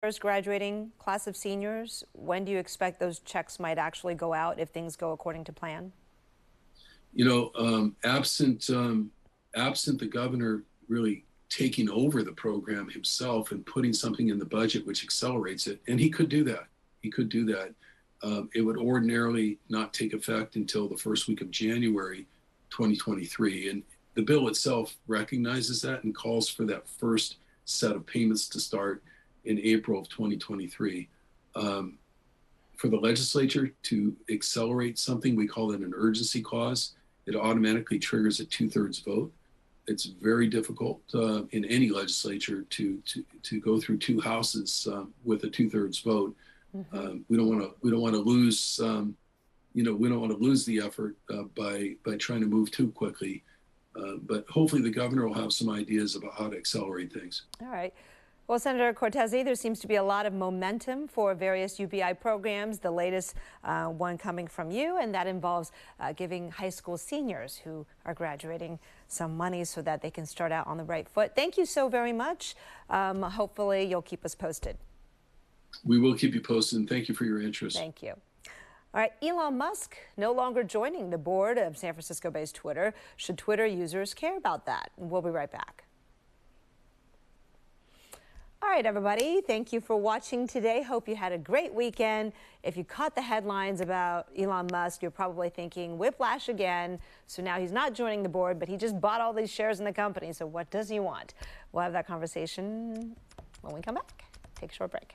First graduating class of seniors, when do you expect those checks might actually go out if things go according to plan? Absent the governor really taking over the program himself and putting something in the budget which accelerates it, and he could do that. He could do that. It would ordinarily not take effect until the first week of January 2023. And the bill itself recognizes that and calls for that first set of payments to start in April of 2023. For the legislature to accelerate something, we call it an urgency clause. It automatically triggers a 2/3 vote. It's very difficult in any legislature to go through two houses with a 2/3 vote. We don't want to lose we don't want to lose the effort by trying to move too quickly. But hopefully the governor will have some ideas about how to accelerate things. All right. Well, Senator Cortese, there seems to be a lot of momentum for various UBI programs, the latest one coming from you, and that involves giving high school seniors who are graduating some money so that they can start out on the right foot. Thank you so very much. Hopefully you'll keep us posted. We will keep you posted, and thank you for your interest. Thank you. All right, Elon Musk no longer joining the board of San Francisco-based Twitter. Should Twitter users care about that? We'll be right back. All right, everybody, thank you for watching today. Hope you had a great weekend. If you caught the headlines about Elon Musk, you're probably thinking whiplash again. So now he's not joining the board, but he just bought all these shares in the company. So what does he want? We'll have that conversation when we come back. Take a short break.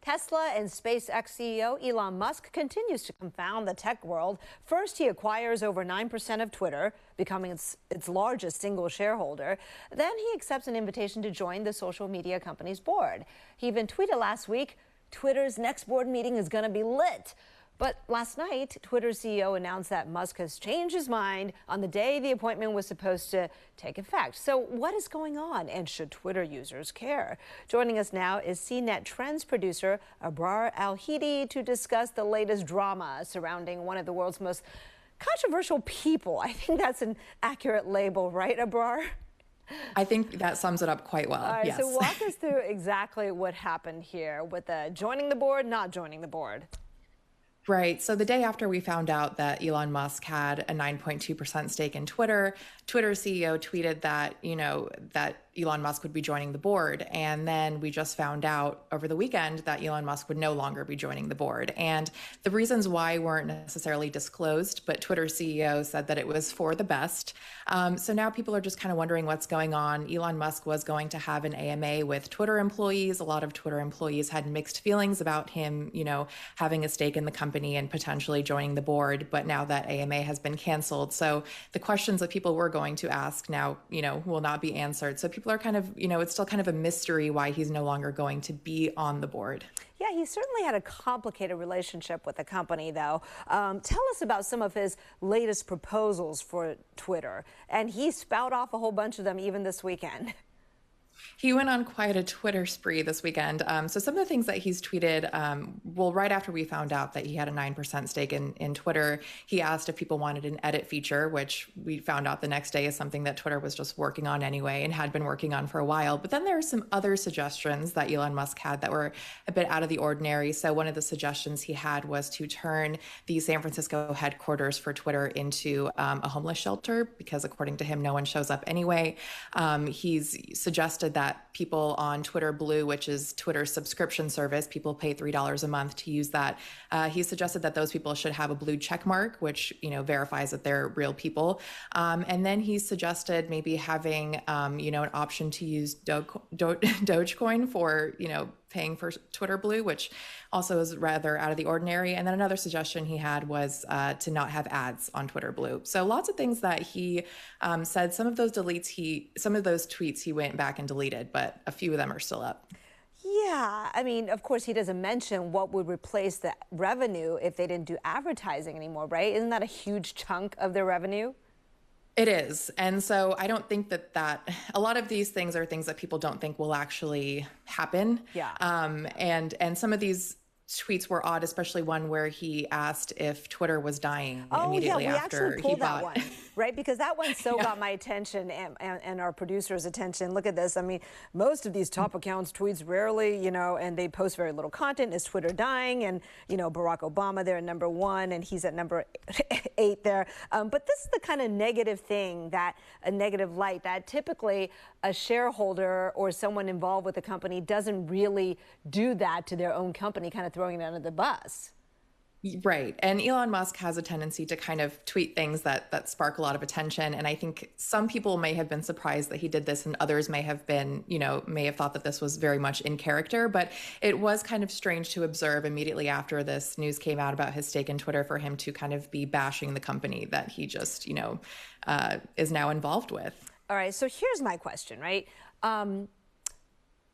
Tesla and SpaceX CEO Elon Musk continues to confound the tech world. First, he acquires over 9% of Twitter, becoming its largest single shareholder. Then he accepts an invitation to join the social media company's board. He even tweeted last week, Twitter's next board meeting is going to be lit. But last night, Twitter CEO announced that Musk has changed his mind on the day the appointment was supposed to take effect. So what is going on, and should Twitter users care? Joining us now is CNET Trends producer Abrar Al-Hidi to discuss the latest drama surrounding one of the world's most controversial people. I think that's an accurate label, right, Abrar? I think that sums it up quite well. All right, yes. So walk us through exactly what happened here with the joining the board, not joining the board. Right. So the day after we found out that Elon Musk had a 9.2% stake in Twitter, Twitter CEO tweeted that, that Elon Musk would be joining the board. And then we just found out over the weekend that Elon Musk would no longer be joining the board. And the reasons why weren't necessarily disclosed, but Twitter's CEO said that it was for the best. So now people are just kind of wondering what's going on. Elon Musk was going to have an AMA with Twitter employees. A lot of Twitter employees had mixed feelings about him, having a stake in the company and potentially joining the board. But now that AMA has been canceled. So the questions that people were going to ask now, will not be answered. So people are kind of, it's still kind of a mystery why he's no longer going to be on the board. Yeah, he certainly had a complicated relationship with the company, though. Tell us about some of his latest proposals for Twitter. And he spout off a whole bunch of them even this weekend. He went on quite a Twitter spree this weekend. So some of the things that he's tweeted, right after we found out that he had a 9% stake in Twitter, he asked if people wanted an edit feature, which we found out the next day is something that Twitter was just working on anyway and had been working on for a while. But then there are some other suggestions that Elon Musk had that were a bit out of the ordinary. So one of the suggestions he had was to turn the San Francisco headquarters for Twitter into a homeless shelter, because according to him, no one shows up anyway. He's suggested that people on Twitter Blue, which is Twitter's subscription service, people pay $3 a month to use that. He suggested that those people should have a blue check mark, which verifies that they're real people. And then he suggested maybe having an option to use Dogecoin for paying for Twitter Blue, which also is rather out of the ordinary. And then another suggestion he had was to not have ads on Twitter Blue. So lots of things that he said. Some of those tweets he went back and deleted, but a few of them are still up. Yeah, I mean, of course, he doesn't mention what would replace the revenue if they didn't do advertising anymore, right? Isn't that a huge chunk of their revenue? It is. And so I don't think that a lot of these things are things that people don't think will actually happen. Yeah. And some of these tweets were odd, especially one where he asked if Twitter was dying immediately after actually pulled he bought. That one, right? Because that one got my attention and our producer's attention. Look at this. I mean, most of these top accounts tweets rarely, and they post very little content. Is Twitter dying? And, Barack Obama there at number 1 and he's at number 8 there. But this is the kind of negative thing, a negative light that typically a shareholder or someone involved with the company doesn't really do that to their own company, kind of throwing it under the bus. Right. And Elon Musk has a tendency to kind of tweet things that spark a lot of attention. And I think some people may have been surprised that he did this and others may have been, may have thought that this was very much in character. But it was kind of strange to observe immediately after this news came out about his stake in Twitter for him to kind of be bashing the company that he just, is now involved with. All right. So here's my question, right?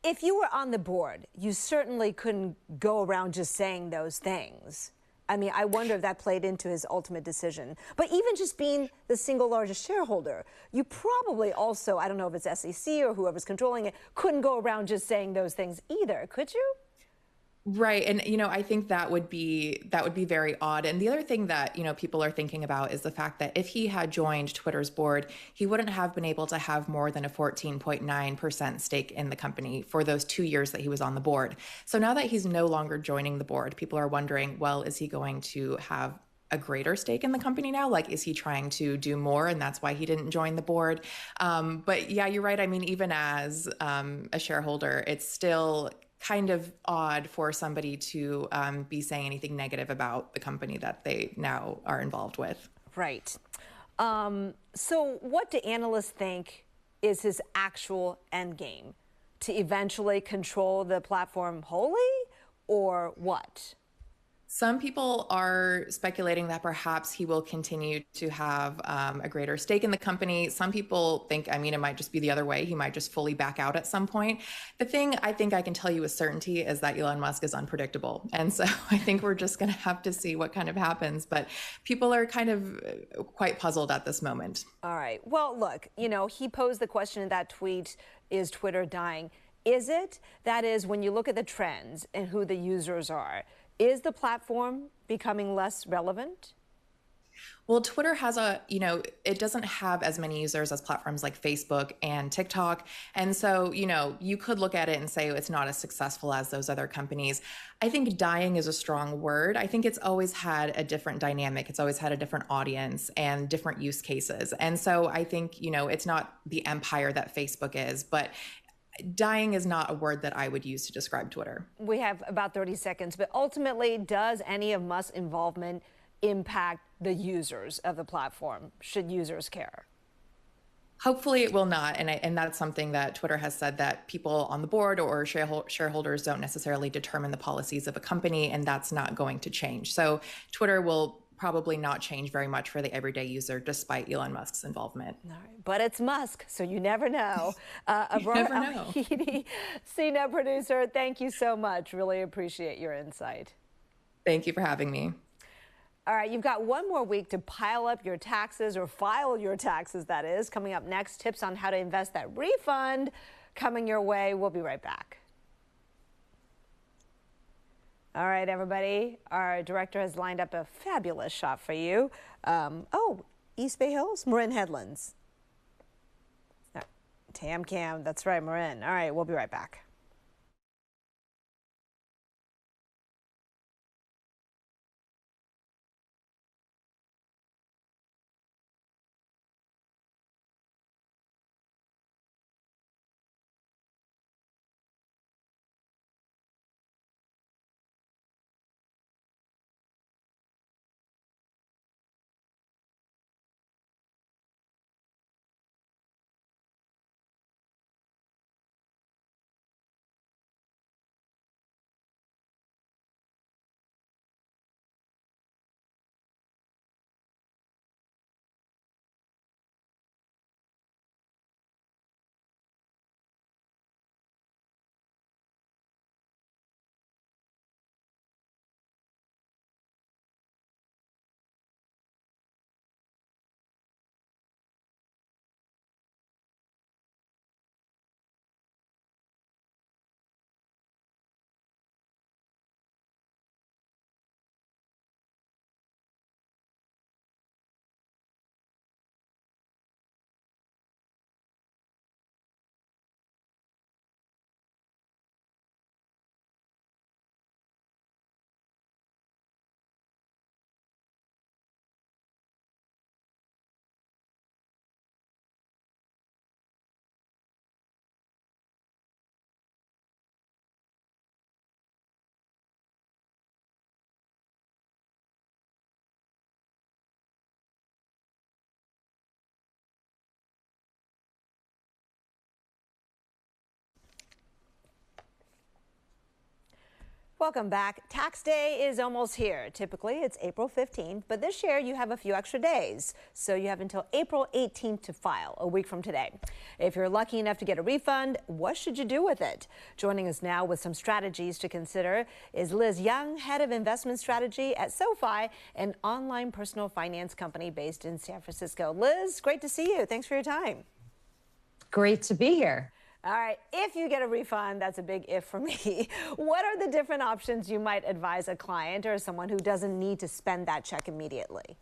If you were on the board, you certainly couldn't go around just saying those things. I mean, I wonder if that played into his ultimate decision. But even just being the single largest shareholder, you probably also, I don't know if it's SEC or whoever's controlling it, couldn't go around just saying those things either, could you? Right. And, I think that would be very odd. And the other thing that, people are thinking about is the fact that if he had joined Twitter's board, he wouldn't have been able to have more than a 14.9% stake in the company for those 2 years that he was on the board. So now that he's no longer joining the board, people are wondering, well, is he going to have a greater stake in the company now? Like, is he trying to do more and that's why he didn't join the board? But yeah, you're right. I mean, even as a shareholder, it's still kind of odd for somebody to be saying anything negative about the company that they now are involved with. Right. So what do analysts think is his actual end game? To eventually control the platform wholly, or what? Some people are speculating that perhaps he will continue to have a greater stake in the company. Some people think, it might just be the other way. He might just fully back out at some point. The thing I think I can tell you with certainty is that Elon Musk is unpredictable. And so I think we're just going to have to see what kind of happens. But people are kind of quite puzzled at this moment. All right. Well, look, he posed the question in that tweet, is Twitter dying? Is it? That is, when you look at the trends and who the users are, is the platform becoming less relevant? Well, Twitter has it doesn't have as many users as platforms like Facebook and TikTok. And so, you could look at it and say it's not as successful as those other companies. I think dying is a strong word. I think it's always had a different dynamic. It's always had a different audience and different use cases. And so I think, it's not the empire that Facebook is, but dying is not a word that I would use to describe Twitter. We have about 30 seconds, but ultimately, does any of Musk's involvement impact the users of the platform? Should users care? Hopefully it will not. And that's something that Twitter has said, that people on the board or shareholders don't necessarily determine the policies of a company, and that's not going to change. So Twitter will probably not change very much for the everyday user, despite Elon Musk's involvement. All right. But it's Musk, so you never know. You never know. CNET producer, thank you so much. Really appreciate your insight. Thank you for having me. All right, you've got one more week to pile up your taxes, or file your taxes, that is. Coming up next, tips on how to invest that refund coming your way. We'll be right back. All right, everybody. Our director has lined up a fabulous shot for you. East Bay Hills, Marin Headlands. Tam Cam, that's right, Marin. All right, we'll be right back. Welcome back. Tax day is almost here. Typically, it's April 15th, but this year you have a few extra days. So you have until April 18th to file, a week from today. If you're lucky enough to get a refund, what should you do with it? Joining us now with some strategies to consider is Liz Young, head of investment strategy at SoFi, an online personal finance company based in San Francisco. Liz, great to see you. Thanks for your time. Great to be here. All right, if you get a refund, that's a big if for me. What are the different options you might advise a client or someone who doesn't need to spend that check immediately?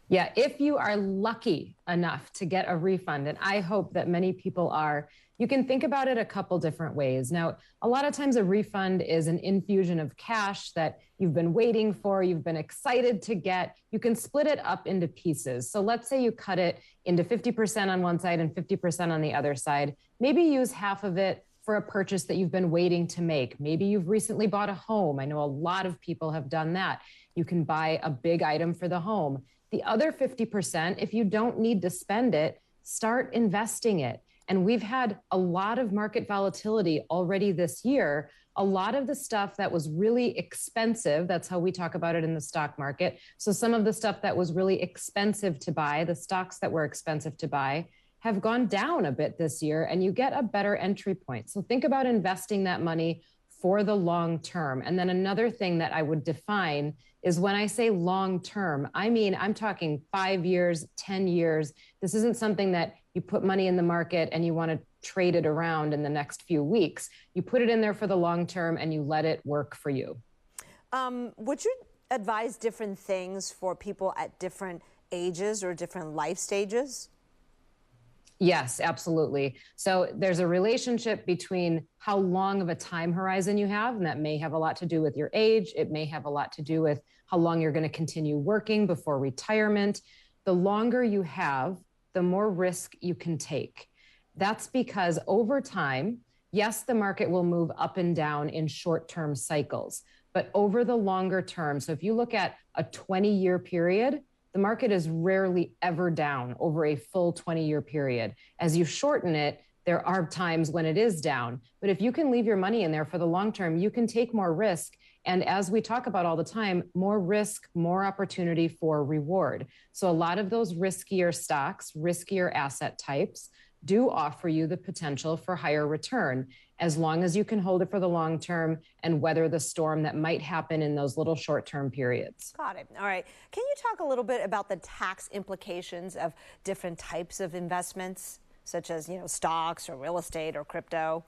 Yeah, if you are lucky enough to get a refund, and I hope that many people are, you can think about it a couple different ways. Now, a lot of times a refund is an infusion of cash that you've been waiting for, you've been excited to get. You can split it up into pieces. So let's say you cut it into 50% on one side and 50% on the other side. Maybe use half of it for a purchase that you've been waiting to make. Maybe you've recently bought a home. I know a lot of people have done that. You can buy a big item for the home. The other 50%, if you don't need to spend it, start investing it. And we've had a lot of market volatility already this year. A lot of the stuff that was really expensive, that's how we talk about it in the stock market. So some of the stuff that was really expensive to buy, the stocks that were expensive to buy, have gone down a bit this year, and you get a better entry point. So think about investing that money for the long term. And then another thing that I would define is when I say long term, I mean, I'm talking 5 years, 10 years. This isn't something that you put money in the market and you want to trade it around in the next few weeks. You put it in there for the long term and you let it work for you. Would you advise different things for people at different ages or different life stages? Yes, absolutely. So there's a relationship between how long of a time horizon you have, and that may have a lot to do with your age. It may have a lot to do with how long you're going to continue working before retirement. The longer you have, the more risk you can take. That's because over time, yes, the market will move up and down in short-term cycles, but over the longer term, so if you look at a 20-year period, the market is rarely ever down over a full 20-year period. As you shorten it, there are times when it is down. But if you can leave your money in there for the long term, you can take more risk. And as we talk about all the time, more risk, more opportunity for reward. So a lot of those riskier stocks, riskier asset types do offer you the potential for higher return, as long as you can hold it for the long term and weather the storm that might happen in those little short-term periods. Got it. All right. Can you talk a little bit about the tax implications of different types of investments, such as, stocks or real estate or crypto?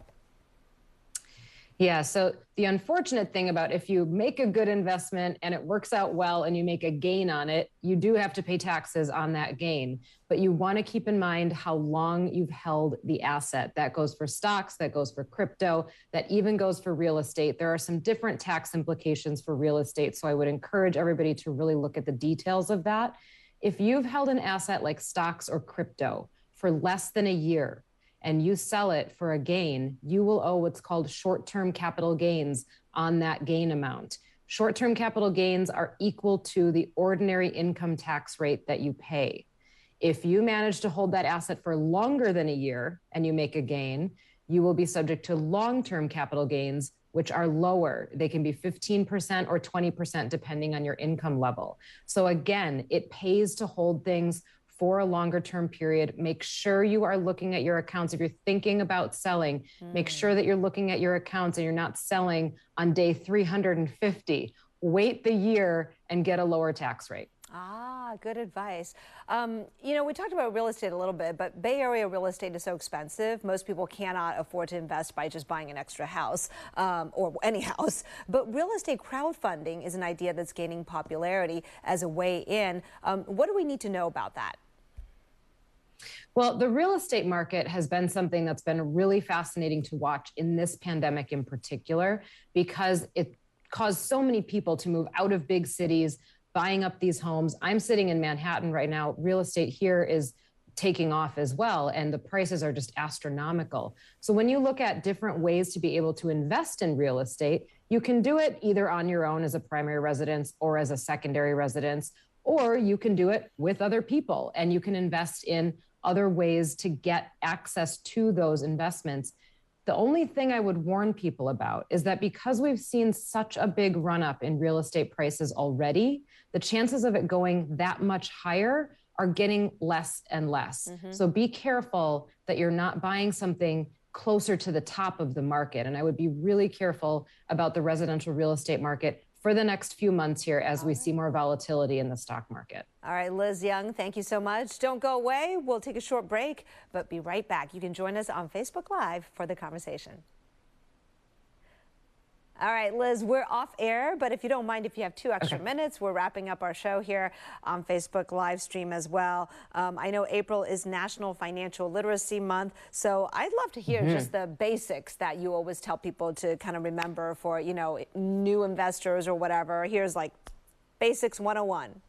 Yeah, so the unfortunate thing about if you make a good investment and it works out well and you make a gain on it, you do have to pay taxes on that gain. But you want to keep in mind how long you've held the asset. That goes for stocks, that goes for crypto, that even goes for real estate. There are some different tax implications for real estate, so I would encourage everybody to really look at the details of that. If you've held an asset like stocks or crypto for less than a year, and you sell it for a gain, you will owe what's called short-term capital gains on that gain amount. Short-term capital gains are equal to the ordinary income tax rate that you pay. If you manage to hold that asset for longer than a year and you make a gain, you will be subject to long-term capital gains, which are lower. They can be 15% or 20% depending on your income level. So again, it pays to hold things for a longer term period. Make sure you are looking at your accounts. If you're thinking about selling, make sure that you're looking at your accounts and you're not selling on day 350. Wait the year and get a lower tax rate. Ah, good advice. We talked about real estate a little bit, but Bay Area real estate is so expensive. Most people cannot afford to invest by just buying an extra house or any house. But real estate crowdfunding is an idea that's gaining popularity as a way in. What do we need to know about that? Well, the real estate market has been something that's been really fascinating to watch in this pandemic in particular, because it caused so many people to move out of big cities, buying up these homes. I'm sitting in Manhattan right now. Real estate here is taking off as well, and the prices are just astronomical. So when you look at different ways to be able to invest in real estate, you can do it either on your own as a primary residence or as a secondary residence, or you can do it with other people, and you can invest in other ways to get access to those investments. The only thing I would warn people about is that because we've seen such a big run up in real estate prices already, the chances of it going that much higher are getting less and less. So be careful that you're not buying something closer to the top of the market. And I would be really careful about the residential real estate market for the next few months here as we see more volatility in the stock market. All right, Liz Young, thank you so much. Don't go away. We'll take a short break, but be right back. You can join us on Facebook Live for the conversation. All right, Liz, we're off air, but if you don't mind, if you have 2 extra minutes, we're wrapping up our show here on Facebook live stream as well. I know April is National Financial Literacy Month, so I'd love to hear just the basics that you always tell people to kind of remember for, new investors or whatever. Here's like Basics 101.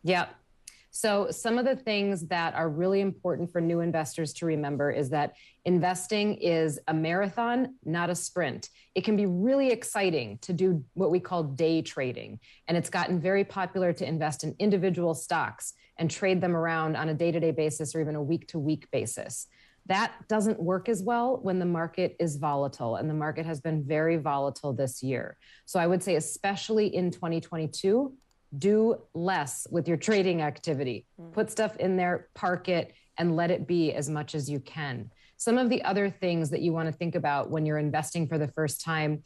Yep. So some of the things that are really important for new investors to remember is that investing is a marathon, not a sprint. It can be really exciting to do what we call day trading. And it's gotten very popular to invest in individual stocks and trade them around on a day-to-day basis or even a week-to-week basis. That doesn't work as well when the market is volatile, and the market has been very volatile this year. So I would say, especially in 2022, do less with your trading activity. Put stuff in there, park it, and let it be as much as you can. Some of the other things that you want to think about when you're investing for the first time,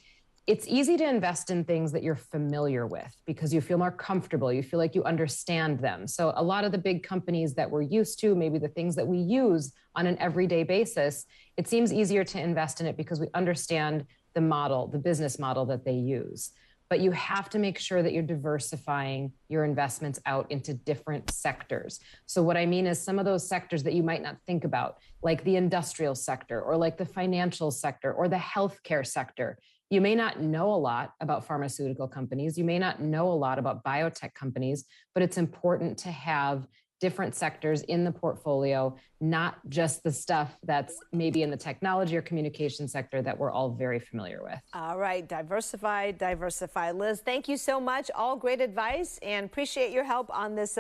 it's easy to invest in things that you're familiar with because you feel more comfortable. You feel like you understand them. So a lot of the big companies that we're used to, maybe the things that we use on an everyday basis, it seems easier to invest in it because we understand the model, the business model that they use. but you have to make sure that you're diversifying your investments out into different sectors. So what I mean is some of those sectors that you might not think about, like the industrial sector or like the financial sector or the healthcare sector. You may not know a lot about pharmaceutical companies. You may not know a lot about biotech companies, but it's important to have different sectors in the portfolio, not just the stuff that's maybe in the technology or communication sector that we're all very familiar with. All right, diversify, diversify. Liz, thank you so much. All great advice, and appreciate your help on this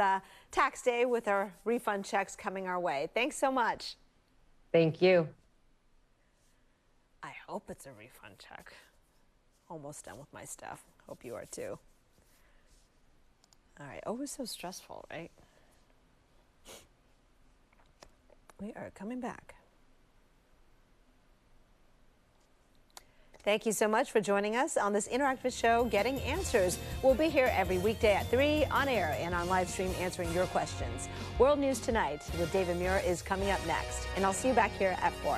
tax day with our refund checks coming our way. Thanks so much. Thank you. I hope it's a refund check. Almost done with my stuff. Hope you are too. All right, always so stressful, right? We are coming back. Thank you so much for joining us on this interactive show, Getting Answers. We'll be here every weekday at 3 on air and on live stream answering your questions. World News Tonight with David Muir is coming up next, and I'll see you back here at 4.